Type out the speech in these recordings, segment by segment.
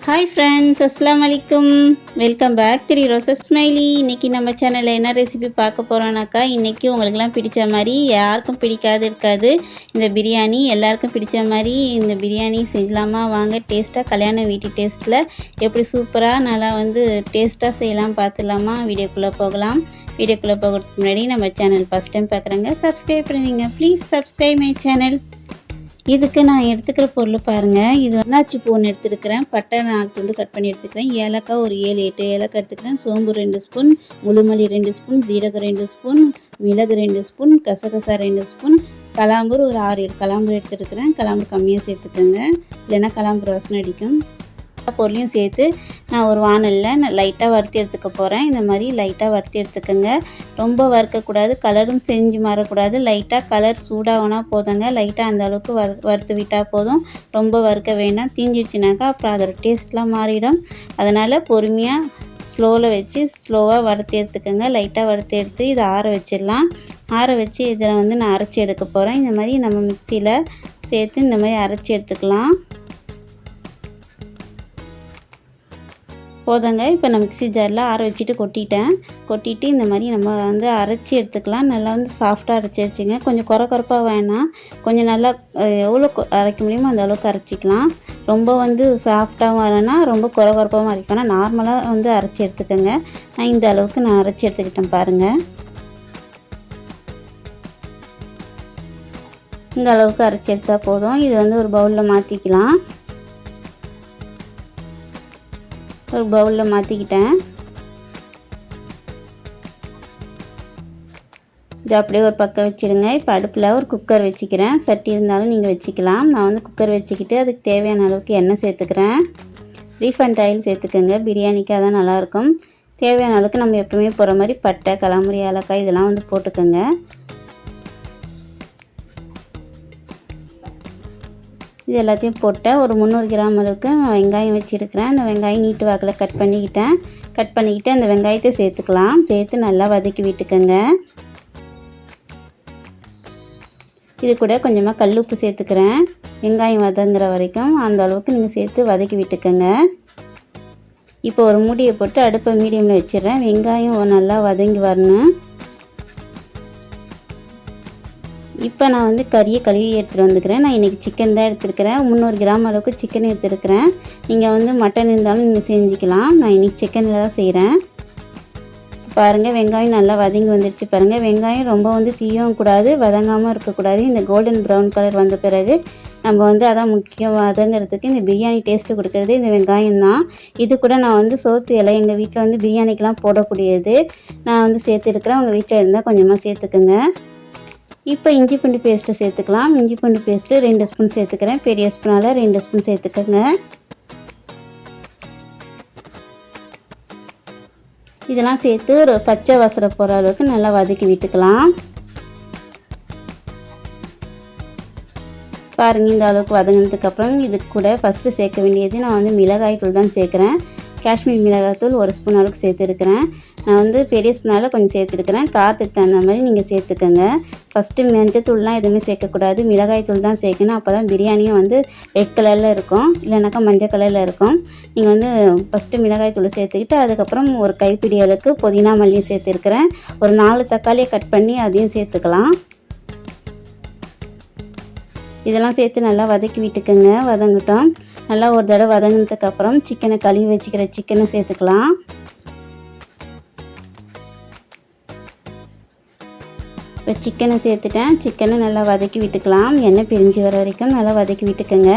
Hi friends, அஸ்ஸலாமு அலைக்கும். Welcome back three roses smiley. இன்றைக்கி நம்ம சேனலில் என்ன ரெசிபி பார்க்க போகிறோன்னாக்கா, இன்றைக்கி உங்களுக்கெல்லாம் பிடிச்ச மாதிரி யாருக்கும் பிடிக்காது இருக்காது இந்த பிரியாணி. எல்லாருக்கும் பிடிச்ச மாதிரி இந்த பிரியாணி செஞ்சலாமா? வாங்க டேஸ்ட்டாக கல்யாண வீட்டு டேஸ்ட்டில் எப்படி சூப்பராக நல்லா டேஸ்ட்டாக செய்யலாம் பார்த்துலாமா? வீடியோக்குள்ளே போகலாம். வீடியோக்குள்ளே போகிறதுக்கு முன்னாடி நம்ம சேனல் ஃபஸ்ட் டைம் பார்க்குறேங்க, சப்ஸ்கிரைப் பண்ணுவீங்க. Please subscribe my channel. இதுக்கு நான் எடுத்துக்கிற பொருள் பாருங்கள். இது அன்னாச்சி பூன்னு எடுத்துருக்கிறேன், பட்டை 4 துண்டு கட் பண்ணி எடுத்துக்கிறேன், ஏலக்காய் ஒரு 7-8 ஏலக்காய் எடுத்துக்கிறேன், சோம்பு 2 ஸ்பூன், முழுமல்லி 2 ஸ்பூன், ஜீரகம் 2 ஸ்பூன், மிளகு 2 ஸ்பூன், கசகசா 2 ஸ்பூன், கலாம்பூர் ஒரு 6-7 கலாம்பூர் எடுத்துருக்கிறேன். கலாம்பூர் கம்மியாக சேர்த்துக்கோங்க, இல்லைன்னா கலாம்பூர் வாசனை அடிக்கும். பொருளையும் சேர்த்து நான் ஒரு வானலில் லைட்டாக வறுத்து எடுத்துக்க போகிறேன். இந்த மாதிரி லைட்டாக வறுத்து எடுத்துக்கோங்க. ரொம்ப வறுக்கக்கூடாது, கலரும் செஞ்சு மாறக்கூடாது. லைட்டாக கலர் சூடாகனா போதுங்க. லைட்டாக அந்த அளவுக்கு வறுத்து விட்டால் போதும், ரொம்ப வறுக்க வேண்டாம். தீஞ்சிடுச்சுனாக்கா அப்புறம் அதோட டேஸ்ட்லாம் மாறிடும். அதனால் பொறுமையாக ஸ்லோவில் வச்சு ஸ்லோவாக வறுத்து எடுத்துக்கோங்க. லைட்டாக வறுத்து எடுத்து இதை ஆற வச்சிடலாம். ஆற வச்சு இதில் நான் அரைச்சி எடுக்க போகிறேன். இந்த மாதிரி நம்ம மிக்சியில் சேர்த்து இந்த மாதிரி அரைச்சி எடுத்துக்கலாம். போதுங்க. இப்போ நான் மிக்ஸி ஜாரில் ஆற வச்சுட்டு கொட்டிட்டு இந்த மாதிரி நம்ம அரைச்சி எடுத்துக்கலாம். நல்லா சாஃப்டாக அரைச்சி வச்சுங்க. கொஞ்சம் கொரப்பாக வேணாம், கொஞ்சம் நல்லா எவ்வளோ அரைக்க முடியுமோ அந்த அளவுக்கு அரைச்சிக்கலாம். ரொம்ப சாஃப்டாகவும் வரேன்னா ரொம்ப கொரப்பாகவும் அரைக்கணும். நார்மலாக அரைச்சி எடுத்துக்கோங்க. நான் இந்த அளவுக்கு நான் அரைச்சி எடுத்துக்கிட்டேன் பாருங்கள். இந்த அளவுக்கு அரைச்சி எடுத்தால் போதும். இது ஒரு பவுலில் மாற்றிக்கலாம். ஒரு பவுலில் மாற்றிக்கிட்டேன். இது அப்படியே ஒரு பக்கம் வச்சுடுங்க. இப்போ அடுப்பில் ஒரு குக்கர் வச்சுக்கிறேன். சட்டி இருந்தாலும் நீங்கள் வச்சுக்கலாம். நான் குக்கர் வச்சுக்கிட்டு அதுக்கு தேவையான அளவுக்கு எண்ணெய் சேர்த்துக்கிறேன். ரீஃபண்ட் ஆயில் சேர்த்துக்கோங்க, பிரியாணிக்கு அதான் நல்லாயிருக்கும். தேவையான அளவுக்கு நம்ம எப்பவுமே போகிற மாதிரி பட்டை, கலாம்புரி, ஏலக்காய் இதெல்லாம் போட்டுக்கோங்க. இது எல்லாத்தையும் போட்டேன். ஒரு 300 கிராம் அளவுக்கு நான் வெங்காயம் வச்சுருக்கிறேன். அந்த வெங்காயம் நீட்டு வாக்கில் கட் பண்ணிக்கிட்டு அந்த வெங்காயத்தை சேர்த்துக்கலாம். சேர்த்து நல்லா வதக்கி விட்டுக்கோங்க. இது கூட கொஞ்சமாக கல் உப்பு சேர்த்துக்கிறேன். வெங்காயம் வதங்குற வரைக்கும் அந்த அளவுக்கு நீங்கள் சேர்த்து வதக்கி விட்டுக்கோங்க. இப்போ ஒரு மூடியை போட்டு அடுப்பை மீடியமில் வச்சிடுறேன். வெங்காயம் நல்லா வதங்கி வரணும். இப்போ நான் கறியை கழுவி எடுத்துகிட்டு வந்துக்கிறேன். நான் இன்றைக்கி சிக்கன் தான் எடுத்துருக்கிறேன். 300 கிராம் அளவுக்கு சிக்கன் எடுத்துருக்கிறேன். நீங்கள் மட்டன் இருந்தாலும் நீங்கள் செஞ்சுக்கலாம். நான் இன்றைக்கி சிக்கனில் தான் செய்கிறேன். பாருங்கள், வெங்காயம் நல்லா வதங்கி வந்துடுச்சு பாருங்கள். வெங்காயம் ரொம்ப தீயவும் கூடாது, வதங்காமல் இருக்கக்கூடாது. இந்த கோல்டன் ப்ரௌன் கலர் வந்த பிறகு நம்ம அதான் முக்கியம் வதங்கிறதுக்கு. இந்த பிரியாணி டேஸ்ட்டு கொடுக்குறது இந்த வெங்காயம் தான். இது கூட நான் சோத்து இலை எங்கள் வீட்டில் பிரியாணிக்கெலாம் போடக்கூடியது நான் சேர்த்துருக்கிறேன். உங்கள் வீட்டில் இருந்தால் கொஞ்சமாக சேர்த்துக்குங்க. இப்போ இஞ்சி பூண்டு பேஸ்ட்டு சேர்த்துக்கலாம். இஞ்சி பூண்டு பேஸ்ட்டு 2 ஸ்பூன் சேர்த்துக்கிறேன். பெரிய ஸ்பூனால் 2 ஸ்பூன் சேர்த்துக்கோங்க. இதெல்லாம் சேர்த்து ஒரு பச்சை வாசனை போகிற அளவுக்கு நல்லா வதக்கி விட்டுக்கலாம். பாருங்கள், இந்த அளவுக்கு வதங்கினதுக்கப்புறம் இது கூட ஃபஸ்ட்டு சேர்க்க வேண்டியது நான் மிளகாய் தூள் தான் சேர்க்குறேன். காஷ்மீர் மிளகாய்த்தூள் 1 ஸ்பூன் அளவுக்கு சேர்த்துருக்கிறேன். நான் பெரிய ஸ்பூனால் கொஞ்சம் சேர்த்துருக்கிறேன். காரத்துக்கு தகுந்த மாதிரி நீங்கள் சேர்த்துக்கோங்க. ஃபஸ்ட்டு மஞ்சத்தூள்லாம் எதுவுமே சேர்க்கக்கூடாது, மிளகாய் தூள் தான் சேர்க்கணும். அப்போ தான் பிரியாணியும் ரெட் கலரில் இருக்கும், இல்லைனாக்கா மஞ்சள் கலரில் இருக்கும். நீங்கள் ஃபஸ்ட்டு மிளகாய் தூள் சேர்த்துக்கிட்டு அதுக்கப்புறம் ஒரு கைப்பிடி அளவுக்கு புதினா மல்லியும் சேர்த்துருக்கிறேன். ஒரு 4 தக்காளியை கட் பண்ணி அதையும் சேர்த்துக்கலாம். இதெல்லாம் சேர்த்து நல்லா வதக்கி விட்டுக்கோங்க. வதங்கட்டும். நல்லா ஒரு தடவை வதங்கினதுக்கப்புறம் சிக்கனை கழுவி வச்சுக்கிற சிக்கனை சேர்த்துக்கலாம். இப்போ சிக்கனை சேர்த்துட்டேன். சிக்கனை நல்லா வதக்கி விட்டுக்கலாம். எண்ணெய் பிரிஞ்சு வர வரைக்கும் நல்லா வதக்கி விட்டுக்கோங்க.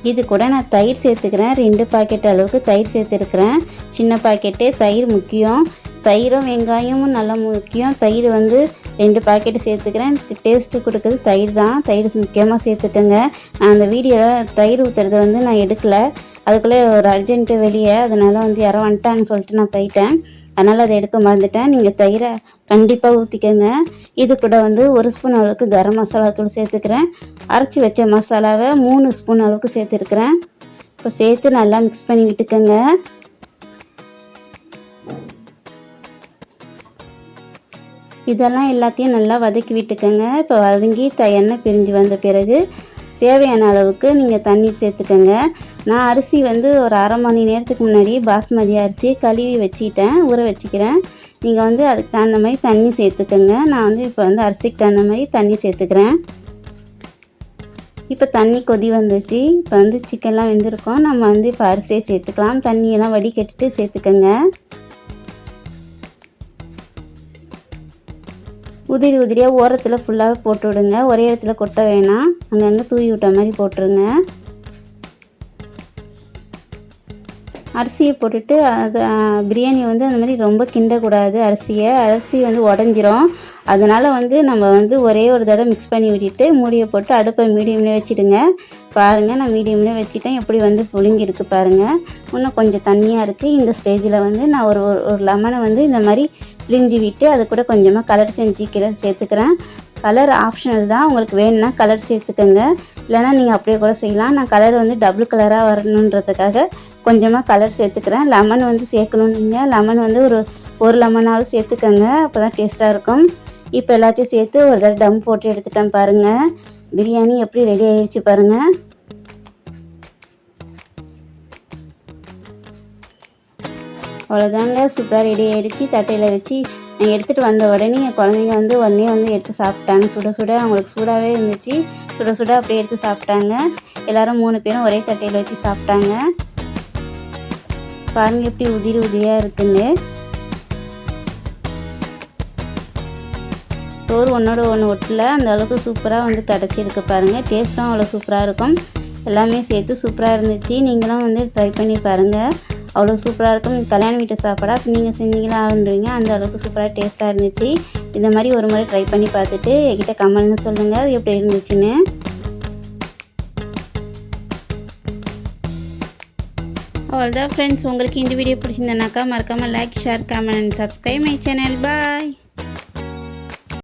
இது கூட நான் தயிர் சேர்த்துக்கிறேன். 2 பாக்கெட் அளவுக்கு தயிர் சேர்த்துருக்கிறேன். சின்ன பாக்கெட்டு தயிர் முக்கியம். தயிரும் வெங்காயமும் நல்லா முக்கியம். தயிர் 2 பாக்கெட்டு சேர்த்துக்கிறேன். டேஸ்ட்டு கொடுக்குறது தயிர் தான். தயிர் முக்கியமாக சேர்த்துக்கோங்க. நான் அந்த வீடியோவில் தயிர் ஊற்றுறது நான் எடுக்கலை. அதுக்குள்ளே ஒரு அர்ஜென்ட்டு வெளியே, அதனால் யாரோ வந்துட்டாங்கன்னு சொல்லிட்டு நான் போயிட்டேன். அதனால் அதை எடுக்க மறந்துட்டேன். நீங்கள் தயிரை கண்டிப்பாக ஊற்றிக்கோங்க. இது கூட 1 ஸ்பூன் அளவுக்கு கரம் மசாலா தூள் சேர்த்துக்கிறேன். அரைச்சி வச்ச மசாலாவை 3 ஸ்பூன் அளவுக்கு சேர்த்துருக்குறேன். இப்போ சேர்த்து நல்லா மிக்ஸ் பண்ணி விட்டுக்கோங்க. இதெல்லாம் எல்லாத்தையும் நல்லா வதக்கி விட்டுக்கோங்க. இப்போ வதங்கி எண்ணெய் பிரிஞ்சு வந்த பிறகு தேவையான அளவுக்கு நீங்கள் தண்ணீர் சேர்த்துக்கோங்க. நான் அரிசி வந்து ஒரு அரை மணி நேரத்துக்கு முன்னாடி பாஸ்மதி அரிசியை கழுவி வச்சுக்கிட்டேன், ஊற வச்சுக்கிறேன். நீங்கள் வந்து அதுக்கு தகுந்த மாதிரி தண்ணி சேர்த்துக்கோங்க. நான் வந்து இப்போ வந்து அரிசிக்கு தகுந்த மாதிரி தண்ணி சேர்த்துக்கிறேன். இப்போ தண்ணி கொதி வந்துச்சு. இப்போ வந்து சிக்கன்லாம் வெந்திருக்கோம். நம்ம வந்து இப்போ அரிசியை சேர்த்துக்கலாம். தண்ணியெல்லாம் வடிகட்டிட்டு சேர்த்துக்கோங்க. உதிரி உதிரியாக ஓரத்தில் ஃபுல்லாகவே போட்டு விடுங்க. ஒரே இடத்துல கொட்ட வேணாம், அங்கங்கே தூவி விட்ட மாதிரி போட்டுருங்க. அரிசியை போட்டுட்டு அது பிரியாணி வந்து அந்த மாதிரி ரொம்ப கிண்டக்கூடாது. அரிசி வந்து உடஞ்சிரும். அதனால் வந்து நம்ம வந்து ஒரே ஒரு தடவை மிக்ஸ் பண்ணி விட்டுட்டு மூடியை போட்டு அடுப்பை மீடியம்லேயே வச்சுடுங்க. பாருங்கள், நான் மீடியம்லேயே வச்சுட்டேன். எப்படி வந்து புளிங்கிருக்கு பாருங்கள். இன்னும் கொஞ்சம் தண்ணியாக இருக்குது. இந்த ஸ்டேஜில் வந்து நான் ஒரு லெமனை வந்து இந்த மாதிரி பிழிஞ்சி விட்டு அது கூட கொஞ்சமாக கலர் சேர்த்துக்கிறேன். கலர் ஆப்ஷனல் தான், உங்களுக்கு வேணும்னா கலர் சேர்த்துக்கோங்க, இல்லைனா நீங்கள் அப்படியே கூட செய்யலாம். நான் கலர் வந்து டபுள் கலராக வரணுன்றதுக்காக கொஞ்சமாக கலர் சேர்த்துக்கிறேன். லெமன் வந்து சேர்க்கணுன்னீங்க, லெமன் வந்து ஒரு லெமனாவது சேர்த்துக்கோங்க, அப்போ தான் டேஸ்ட்டாக இருக்கும். இப்போ எல்லாத்தையும் சேர்த்து ஒரு தடவை டம் போட்டு எடுத்துட்டேன் பாருங்கள். பிரியாணி எப்படி ரெடி ஆகிடுச்சு பாருங்கள். அவ்வளோதாங்க, சூப்பராக ரெடி ஆகிடுச்சு. தட்டையில் வச்சு நான் எடுத்துகிட்டு வந்த உடனே என் குழந்தைங்க வந்து உடனே வந்து எடுத்து சாப்பிட்டாங்க. சுட அவங்களுக்கு சூடாகவே இருந்துச்சு. சுட அப்படியே எடுத்து சாப்பிட்டாங்க. எல்லோரும் 3 பேரும் ஒரே தட்டையில் வச்சு சாப்பிட்டாங்க. பாருங்கள் எப்படி உதிரியாக இருக்குன்னு. சோறு ஒன்றோட ஒன்று ஒட்டல, அந்த அளவுக்கு சூப்பராக வந்து கிடச்சிருக்கு பாருங்கள். டேஸ்ட்டும் அவ்வளோ சூப்பராக இருக்கும். எல்லாமே சேர்த்து சூப்பராக இருந்துச்சு. நீங்களும் வந்து ட்ரை பண்ணி பாருங்கள், அவ்வளோ சூப்பராக இருக்கும். கல்யாண வீட்டு சாப்பாடாக நீங்கள் செஞ்சீங்களா ஆகுன்றீங்க, அந்த அளவுக்கு சூப்பராக டேஸ்ட்டாக இருந்துச்சு. இந்த மாதிரி ஒரு முறை ட்ரை பண்ணி பார்த்துட்டு என்கிட்ட கமெண்ட்னு சொல்லுங்கள் எப்படி இருந்துச்சுன்னு. அவ்வளோதான் ஃப்ரெண்ட்ஸ், உங்களுக்கு இந்த வீடியோ பிடிச்சிருந்தனாக்கா மறக்காமல் like, share, comment and subscribe my channel. Bye.